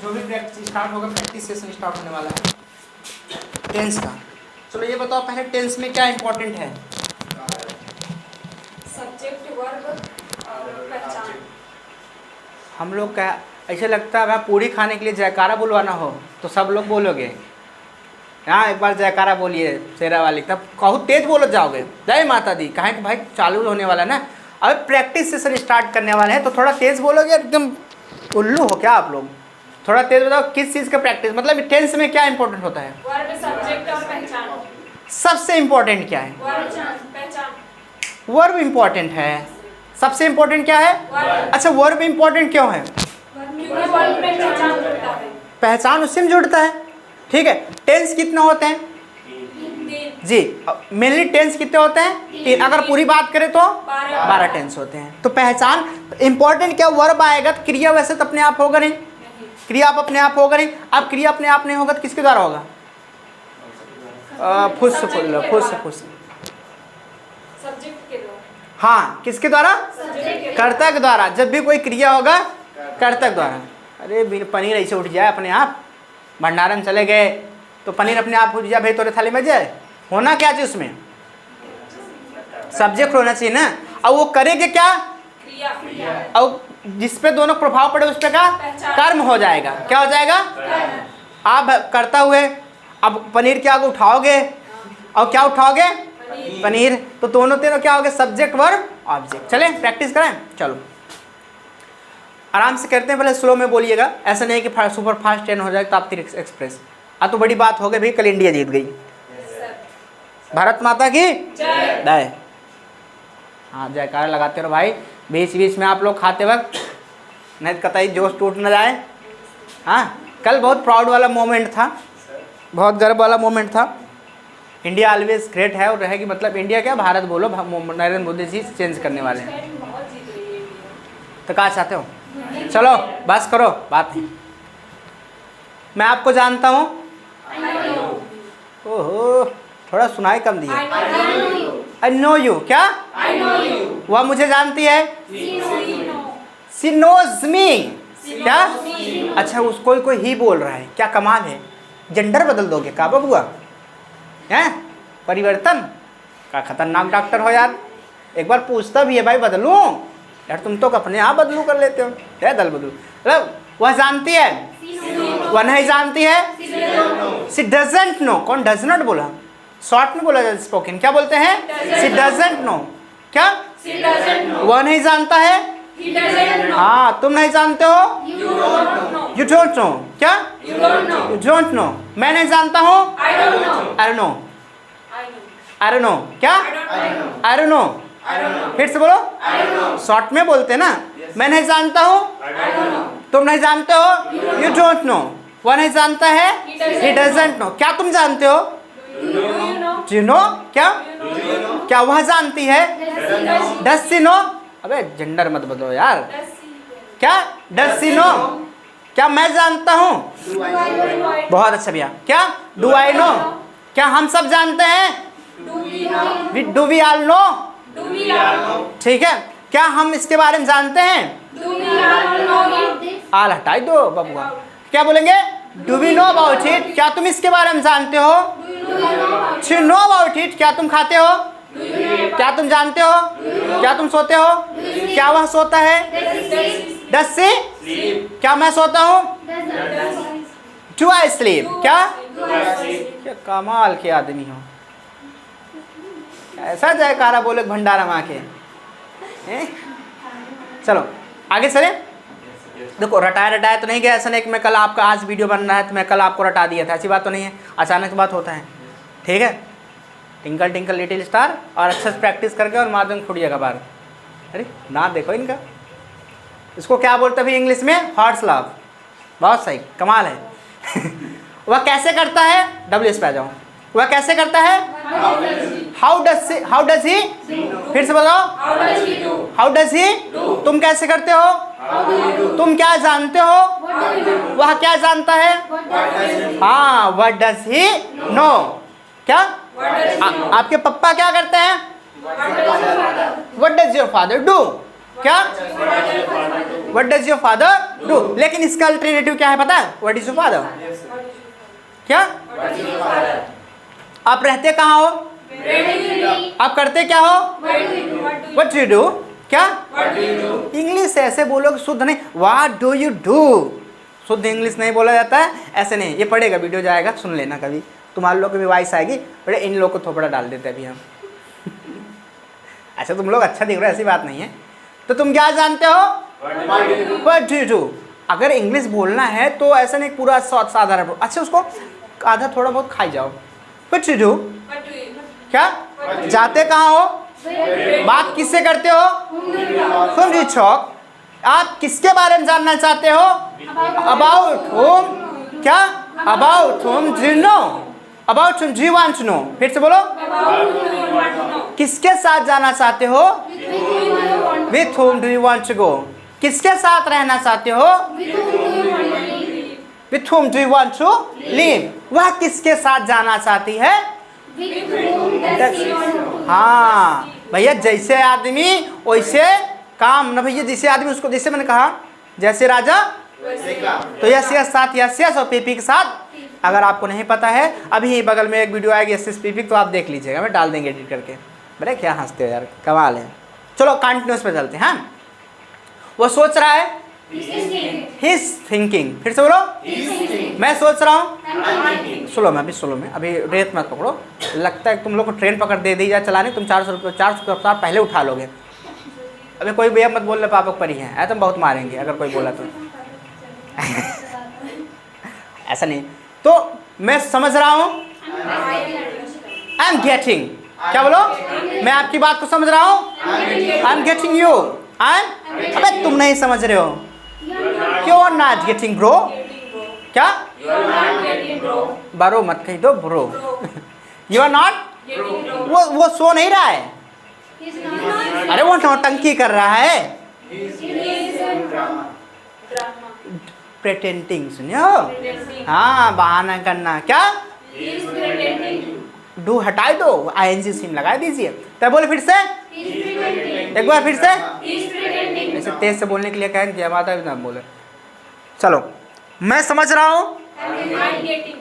जो भी practice start होगा, प्रैक्टिस सेशन स्टार्ट होने वाला है टेंस का। चलो ये बताओ पहले टेंस में क्या इंपॉर्टेंट है? सब्जेक्ट, वर्ब और पहचान। हम लोग का ऐसे लगता है अगर पूरी खाने के लिए जयकारा बुलवाना हो तो सब लोग बोलोगे, हाँ एक बार जयकारा बोलिए शेरा वाली, तब कहूँ तेज बोलो जाओगे जय माता दी, कहें कि भाई चालू होने वाला ना, अब प्रैक्टिस सेशन स्टार्ट करने वाले हैं तो थोड़ा तेज बोलोगे। एकदम उल्लू हो क्या आप लोग? थोड़ा तेज बताओ किस चीज़ का प्रैक्टिस, मतलब टेंस में क्या इंपॉर्टेंट होता है? वर्ब, सब्जेक्ट और पहचान। सबसे इंपॉर्टेंट क्या है? पहचान। वर्ब इंपॉर्टेंट है। सबसे इंपॉर्टेंट क्या है? वर्ब। अच्छा वर्ब इंपॉर्टेंट क्यों है? क्योंकि वर्ब में पहचान जुड़ता है। पहचान उससे में जुड़ता है, ठीक है। टेंस कितने होते हैं? 3 जी, मेनली टेंस कितने होते हैं? 3। अगर पूरी बात करें तो 12 टेंस होते हैं। तो पहचान इंपॉर्टेंट क्या? वर्ब आएगा तो क्रिया वैसे तो अपने आप होगा नहीं, क्रिया आप अपने आप होगा नहीं। अब क्रिया अपने आप नहीं होगा तो किसके द्वारा होगा? फुस सब्जेक्ट के द्वारा। हाँ किसके द्वारा? कर्ता के द्वारा। जब भी कोई क्रिया होगा कर्ता के द्वारा। अरे पनीर ऐसे उठ जाए अपने आप, भंडारण चले गए तो पनीर अपने आप उठ जाए, भाई तोरे थाली में जाए, होना क्या चाहिए उसमें? सब्जेक्ट होना चाहिए ना। अब वो करेंगे क्या? क्रिया। अब जिस पे दोनों प्रभाव पड़े उस पे का कर्म हो जाएगा। क्या हो जाएगा? आप करता हुए अब पनीर के आगे उठाओगे और क्या उठाओगे? पनीर। तो दोनों तीनों क्या हो गए? Subject verb object. चलें प्रैक्टिस करें, चलो आराम से करते हैं, पहले स्लो में बोलिएगा, ऐसा नहीं कि सुपर फास्ट 10 हो जाए तो आप 3 एक्सप्रेस। अब तो बड़ी बात हो गई भाई, कल इंडिया जीत गई। भारत माता की जय। हाँ जयकारा लगाते रहो भाई, बीच बीच में आप लोग खाते वक्त, नहीं कतई जोश टूट न जाए। हाँ कल बहुत प्राउड वाला मोमेंट था, बहुत गर्व वाला मोमेंट था। इंडिया ऑलवेज ग्रेट है और रहेगी, मतलब इंडिया क्या भारत बोलो, नरेंद्र मोदी जी चेंज करने वाले हैं। तो कहाँ चाहते हो? चलो बस करो बात नहीं। मैं आपको जानता हूँ। ओहो थोड़ा सुनाई कम दिया। I know you. क्या? वह मुझे जानती है। She knows me. क्या? अच्छा उसको कोई ही बोल रहा है, क्या कमाल है। जेंडर बदल दोगे का बबुआ? हैं परिवर्तन का खतरनाक डॉक्टर हो यार। एक बार पूछता भी है भाई बदलूं यार, तुम तो अपने आप बदलू कर लेते हो। क्या दल बदलू? मतलब वह जानती है, वह नहीं जानती है। She doesn't know. कौन डज नॉट बोला? शॉर्ट में बोला जाता है स्पोकन, क्या बोलते हैं? She doesn't know. क्या? वह नहीं जानता है। हाँ तुम नहीं जानते हो। You don't know. क्या? You don't know. मैं नहीं जानता हूँ। I don't know. I don't know. क्या? I don't know. फिर से बोलो। शॉर्ट में बोलते ना। मैं नहीं जानता हूँ, तुम नहीं जानते हो। You don't know. वह नहीं जानता है। He doesn't know. क्या तुम जानते हो? You know. क्या? क्या वह जानती है? Does she know. अबे जेंडर मत बदलो यार। क्या? Does she know. क्या मैं जानता हूँ? बहुत अच्छा भैया। क्या? Do I know. क्या हम सब जानते हैं? Do we all know. ठीक है। क्या हम इसके बारे में जानते हैं? आल हटाई दो बबुआ। क्या बोलेंगे? Do we know about it. क्या तुम इसके बारे में जानते हो? To know about it. क्या तुम खाते हो? क्या तुम जानते हो? क्या तुम सोते हो? क्या वह सोता है? Does she? क्या मैं सोता हूँ? Do I sleep. क्या? क्या कमाल के आदमी हो, ऐसा जयकारा बोले भंडारा माँ के। चलो आगे चले। देखो रटाया तो नहीं गया, ऐसा नहीं कि मैं कल आपका आज वीडियो बन रहा है तो मैं कल आपको रटा दिया था, ऐसी बात तो नहीं है, अचानक बात होता है। ठीक है। टिंकल टिंकल लिटिल स्टार और अच्छे से प्रैक्टिस करके और माध्यम फूटिएगा बाहर। अरे ना देखो इनका, इसको क्या बोलते हैं इंग्लिश में? Horse love. बहुत सही, कमाल है। वह कैसे करता है? WS पे आ जाओ। वह कैसे करता है? How does he. फिर से बताओ। How does he. तुम कैसे करते हो? तुम क्या जानते हो? वह क्या जानता है? हाँ व्हाट डज ही नो। क्या? आपके पप्पा क्या करते हैं? What does your father do. क्या? What does your father do, लेकिन इसका अल्टरनेटिव क्या है पता है? What is your father? क्या? आप रहते कहाँ हो? आप करते क्या हो? What do you do? क्या? इंग्लिश ऐसे बोलोगे शुद्ध नहीं, व्हाट डू यू डू, शुद्ध इंग्लिश नहीं बोला जाता है, ऐसे नहीं। ये पढ़ेगा, वीडियो जाएगा, सुन लेना कभी, तुम्हारे लोग की भी वॉइस आएगी, बड़े इन लोग को थोपड़ा डाल देते अभी हम। अच्छा तुम लोग अच्छा दिख रहे हो, ऐसी बात नहीं है। तो तुम क्या जानते हो? What do you do. अगर इंग्लिश बोलना है तो ऐसा नहीं पूरा साधारण, अच्छा उसको आधा थोड़ा बहुत खाई जाओ। व्हाट डू यू डू, क्या? जाते कहाँ हो? बात किससे करते हो? Whom do you talk? आप किसके बारे में जानना चाहते हो? About whom? क्या? About whom do you know? About whom do you want to know? फिर से बोलो। किसके साथ जाना चाहते हो? With whom do you want to go? किसके साथ रहना चाहते हो? With whom do you want to live? वह किसके साथ जाना चाहती है? हाँ भैया, जैसे आदमी वैसे काम ना भैया, जैसे आदमी उसको, जैसे मैंने कहा जैसे राजा, तो यस यस साथ यस यस और पीपी के साथ। अगर आपको नहीं पता है, अभी बगल में एक वीडियो आएगी यस यस पीपी, तो आप देख लीजिएगा, मैं डाल देंगे एडिट करके। बड़े क्या हंसते हो यार, कमाल है। चलो कंटिन्यूस पे चलते हैं। वो सोच रहा है, He's thinking, फिर से बोलो। मैं सोच रहा हूँ, स्लो में, अभी स्लो में, अभी रेत मत पकड़ो। लगता है तुम लोग को ट्रेन पकड़ दे दी जाए चलाने, तुम 400 रफ्तार पहले उठा लोगे। अभी कोई भैया मत बोल रहे पापा पर ही है, तुम बहुत मारेंगे अगर कोई बोला तो। ऐसा नहीं, तो मैं समझ रहा हूँ, आई एम गेटिंग, क्या बोलो? मैं आपकी बात को समझ रहा हूँ, आई एम गेटिंग यू। अबे तुम नहीं समझ रहे हो, you are not getting bro. क्या? ब्रो मत कही दो, ब्रो। यू आर नॉट, वो सो नहीं रहा है, अरे वो नौटंकी कर रहा है, प्रेटेंडिंग, सुनियो। हाँ, बहाना करना। क्या? डू हटाई दो, आईएनजी सिम लगा दीजिए। तब बोले फिर से, एक बार फिर से, ऐसे तेज से बोलने के लिए कहें जय माता ना बोले। चलो, मैं समझ रहा हूँ,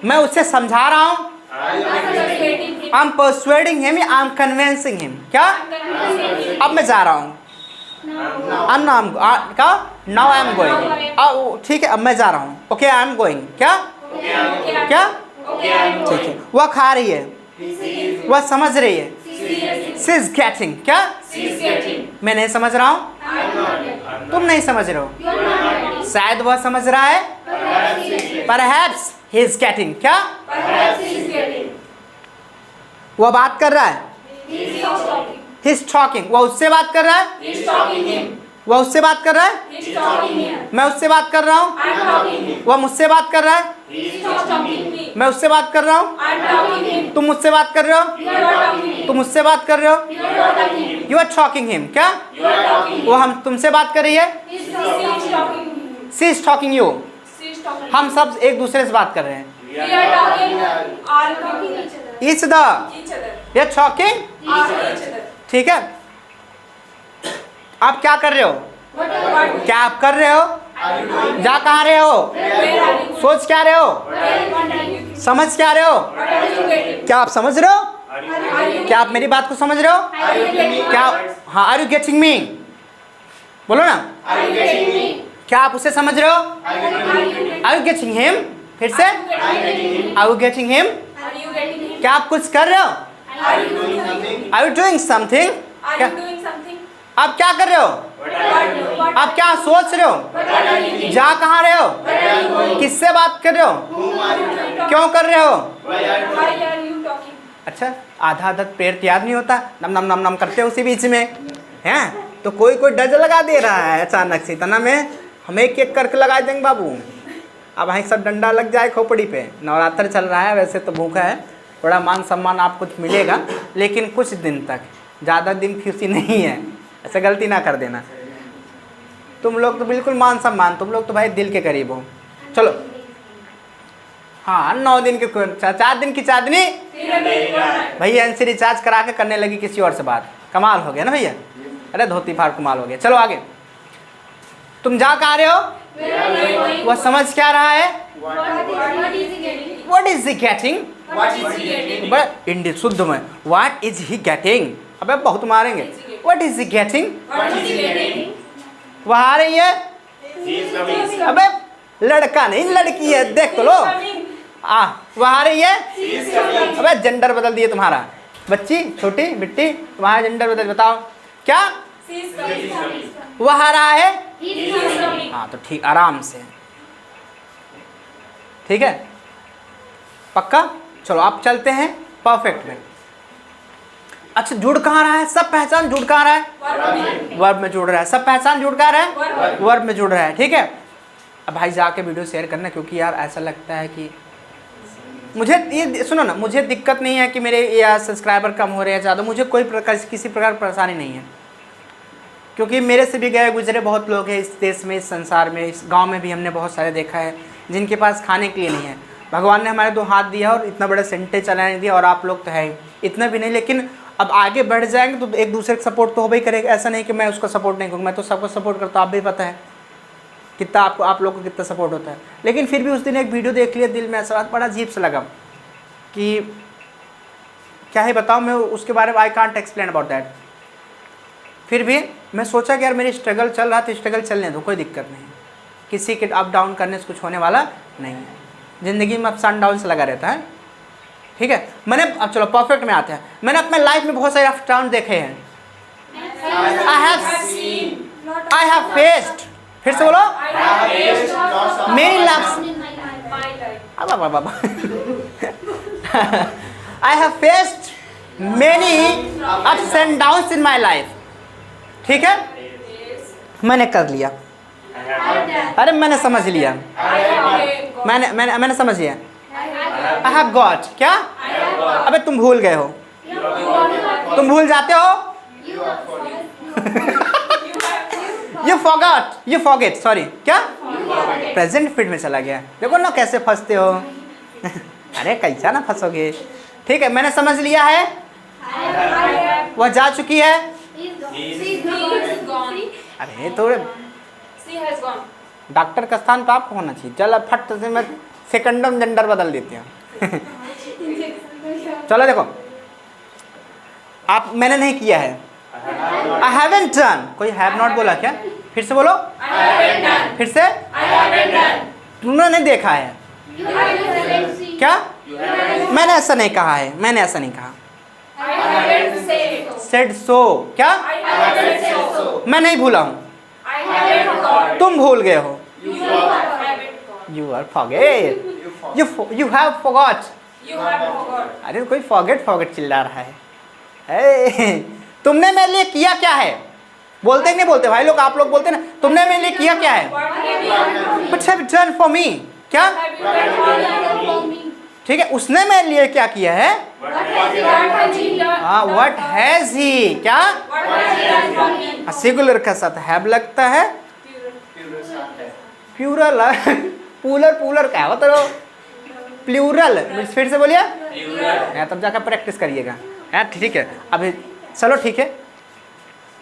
मैं उससे समझा रहा हूँ, आई एम परsuading him, I am convincing him। क्या? अब मैं जा रहा हूँ, क्या? Now I am going. ठीक है, अब मैं जा रहा हूँ। Okay, I am going. क्या? क्या? ठीक है। वह खा रही है, वह समझ रही है, शी इज गेटिंग। क्या? मैं नहीं समझ रहा हूँ, तुम नहीं समझ रहे हो, शायद वह समझ रहा है, परहैप्स ही इज गेटिंग। क्या? वह बात कर रहा है, ही इज टॉकिंग। वह उससे बात कर रहा है, वह उससे बात कर रहा है, मैं उससे बात कर रहा हूँ, वह मुझसे बात कर रहा है, मैं उससे बात कर रहा हूँ, तुम मुझसे बात कर रहे हो, तुम मुझसे बात कर रहे हो, यू आर टॉकिंग हिम। क्या? वो हम तुमसे बात कर रही है, शी इज टॉकिंग यू। हम सब एक दूसरे से बात कर रहे हैं, ईच द, ये टॉकिंग। ठीक है, आप क्या कर रहे हो? क्या आप कर रहे हो? जा कहाँ रहे हो? सोच क्या रहे हो? समझ क्या रहे हो? क्या आप समझ रहे हो? क्या आप मेरी बात को समझ रहे हो? क्या? हाँ, आर यू गेटिंग मी? बोलो ना, क्या आप उसे समझ रहे हो? Are you getting him? फिर से, आर यू गेटिंग हिम? क्या आप कुछ कर रहे हो? Are you doing something? आप क्या कर रहे हो? आप क्या सोच रहे हो? जा कहाँ रहे हो? किससे बात कर रहे हो? क्यों कर रहे हो? अच्छा, आधा आधा पेड़ याद नहीं होता, नम नम नम नम करते उसी बीच में हैं। तो कोई कोई डज लगा दे रहा है अचानक से, इतना में हम एक एक करके लगा देंगे बाबू। अब वहीं सब डंडा लग जाए खोपड़ी पे। नवरात्र चल रहा है, वैसे तो भूखा है, थोड़ा मान सम्मान आपको मिलेगा, लेकिन कुछ दिन तक, ज़्यादा दिन खुशी नहीं है, ऐसे गलती ना कर देना। तुम लोग तो बिल्कुल मान सम्मान, तुम लोग तो भाई दिल के करीब हो। चलो, हाँ, 9 दिन के 4 दिन की चांदनी भैया एनसी रिचार्ज करा के करने लगी किसी और से बात। कमाल हो गया ना भैया, अरे धोती फाड़ कमाल हो गया। चलो आगे, तुम जा कहाँ रहे हो? वह समझ क्या रहा है? What is he getting? But इंडी शुद्ध में What is he getting? अबे बहुत मारेंगे। What is he getting? वह आ रही है। अबे लड़का नहीं लड़की है, देख तो लो। वह आ रही है। अबे जेंडर बदल दिए तुम्हारा। बच्ची छोटी बिट्टी तुम्हारा जेंडर बदल, बताओ क्या? वह आ रहा है। हाँ तो ठीक, आराम से, ठीक है, पक्का। चलो आप चलते हैं परफेक्ट में। अच्छा जुड़ कहाँ रहा है? सब पहचान जुड़ कहाँ रहा है? वर्ब में जुड़ रहा है। सब पहचान जुड़ कहाँ रहा है? वर्ब में जुड़ रहा है, ठीक है। अब भाई जाके वीडियो शेयर करना, क्योंकि यार ऐसा लगता है कि मुझे ये सुनो ना, मुझे दिक्कत नहीं है कि मेरे या सब्सक्राइबर कम हो रहे हैं ज़्यादा, मुझे कोई प्रकार किसी प्रकार परेशानी नहीं है, क्योंकि मेरे से भी गए गुजरे बहुत लोग हैं इस देश में, इस संसार में, इस गांव में भी हमने बहुत सारे देखा है जिनके पास खाने के लिए नहीं है। भगवान ने हमारे 2 हाथ दिया और इतना बड़ा सेंटर चलाने दिया, और आप लोग तो है इतना भी नहीं, लेकिन अब आगे बढ़ जाएंगे तो एक दूसरे का सपोर्ट तो हो ही करेगा। ऐसा नहीं कि मैं उसको सपोर्ट नहीं करूँगा, मैं तो सबको सपोर्ट करता हूँ, आप भी पता है कितना आपको, आप लोग को कितना सपोर्ट होता है। लेकिन फिर भी उस दिन एक वीडियो देख लिया, दिल में ऐसा बड़ा अजीब सा लगा कि क्या ही बताऊँ मैं उसके बारे में, I can't explain about that. फिर भी मैं सोचा कि यार मेरी स्ट्रगल चल रहा तो स्ट्रगल चलने दो, कोई दिक्कत नहीं, किसी के अप डाउन करने से कुछ होने वाला नहीं है, ज़िंदगी में अप्स एंड डाउन से लगा रहता है, ठीक है। मैंने अब चलो परफेक्ट में आते हैं। मैंने अपने लाइफ में बहुत सारे अप डाउन देखे हैं। आई हैव फेस्ड, फिर से बोलो, मेरी life, I have faced many ups and downs in my life, ठीक है। मैंने कर लिया, अरे मैंने समझ लिया, मैंने समझ लिया। आई हैव गॉट, क्या? अबे तुम भूल गए हो, तुम भूल जाते हो। You forgot, you forget, sorry, क्या? प्रेजेंट फिट में चला गया, देखो ना कैसे फंसते हो। अरे कैसा ना फंसोगे, ठीक है। मैंने समझ लिया है, वह जा चुकी है। अरे तो डॉक्टर का स्थान तो आपको होना चाहिए। चल अब फट से मैं सेकंडम जेंडर बदल देते हैं। चलो देखो, आप, मैंने नहीं किया है, आई हैवंट डन, कोई हैव नॉट बोला क्या? फिर से बोलो, फिर से, तुमने नहीं देखा है क्या? मैंने ऐसा नहीं कहा है, मैंने ऐसा नहीं कहा। सेड सो, क्या? मैं नहीं भूला हूँ, तुम भूल गए हो। You are forget, you have forgot. अरे कोई फॉरगेट चिल्ला रहा है। तुमने मेरे लिए किया क्या है? बोलते नहीं बोलते भाई लोग, आप लोग बोलते ना, तुमने मेरे लिए किया क्या है? What have you done for me? क्या? ठीक है, उसने मेरे लिए क्या किया है? हाँ, what has he? क्या? सिंगुलर का साथ हैव लगता है, प्लूरल, पूलर क्या होता है? प्लूरल, फिर से बोलिए, तब जाकर प्रैक्टिस करिएगा। ठीक है, अभी चलो ठीक है।